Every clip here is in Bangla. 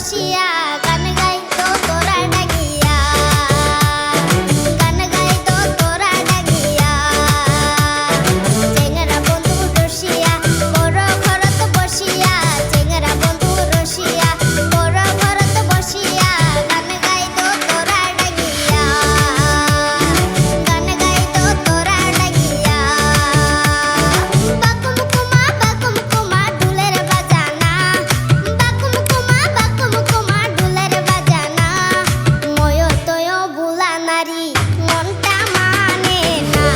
বসিয়া গান গাইতো তোরা ডাকিয়া, গান গাইতো তোরা ডাকিয়া। চেংরা বন্ধু রসিয়া বড় ঘরত বসিয়া, চেংরা বন্ধু রসিয়া বড় ঘরত বসিয়া গান গাইতো তোরা ডাকিয়া, গান গাইতো তোরা ডাকিয়া। বাকুম কুমা ঢুলের বাজানা, বাকুম কুমা ঢুলের বাজানা। ময় তয় বুলা নারী মনটা মানে না,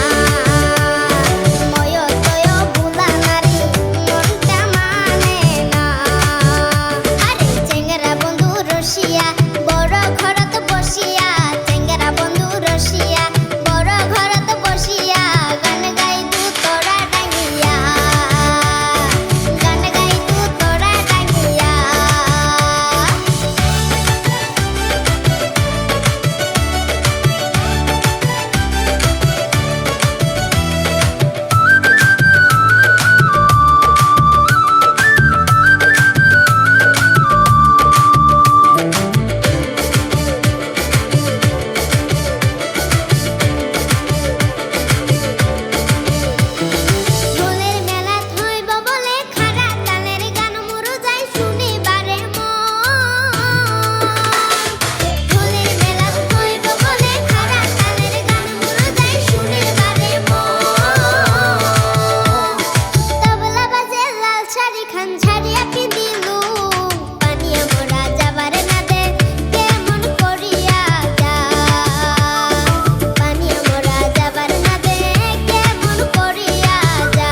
ময় তয় বুলা নারী মনটা মানে না। আরে চেংরা বন্ধু রসিয়া বড় ঘরত বসিয়া, চেংরা বন্ধু রসিয়া বড় ঘরত বসিয়া গান গাইতু তোরা ডাকিয়া, গান গাইতু তোরা ডাকিয়া। ঢোলের মেলাত হইব বলে খাড়া তালের গান মোরো যাই শুনিবারে মন। ঢোলের মেলাত হইব বলে খাড়া তালের গান মোরো যাই শুনিবারে মন। তবলা বাজে লাল শাড়ি খান ঝাড়িয়া পিঁধিলু, পানিয়া মোরা যাবার না দে কেমন করিয়া যা, পানিয়া মোরা যাবার না দে কেমন করিয়া যা।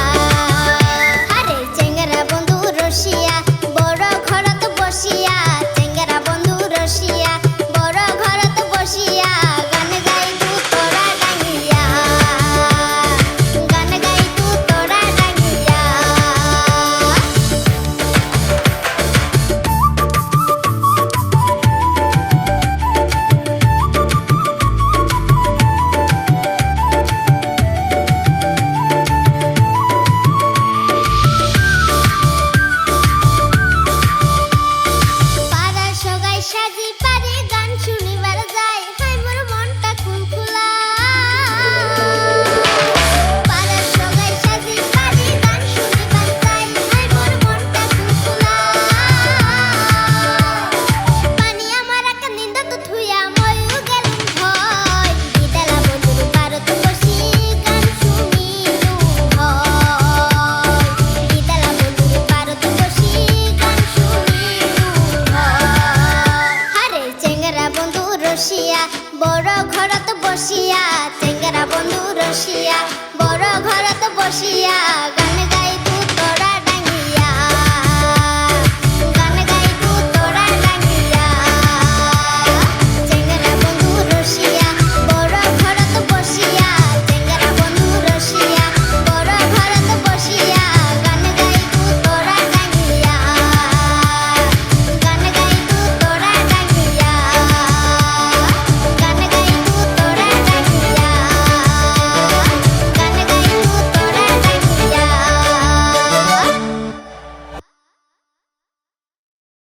আরে চেংরা বন্ধু রসিয়া বড় ঘরত বসিয়া, চেংরা বন্ধু রসিয়া বড় ঘরত বসিয়া গান গাইতু তোরা ডাকিয়া, গান গাইতু তোরা ডাকিয়া। পাড়ার সগাই সাজি পারে গান শুনিবার যায়, হায় মোর মনটা খুলখুলা। পাড়ার সগাই সাজি পারে গান শুনিবার যায়, হায় মোর মনটা খুলখুলা। পানি আমার এক নিন্দা তো থুইয়া ময়ূ গেলুম ভয়, বিদেলা বন্ধুর পারত বসি গান শুনিলু হয়, বিদেলা বন্ধুর পারত বসি গান শুনিলু হয়। আরে চেংরা বন্ধু রসিয়া বড় ঘরত বসিয়া, চেংরা বন্ধু রসিয়া বড় ঘরত বসিয়া গান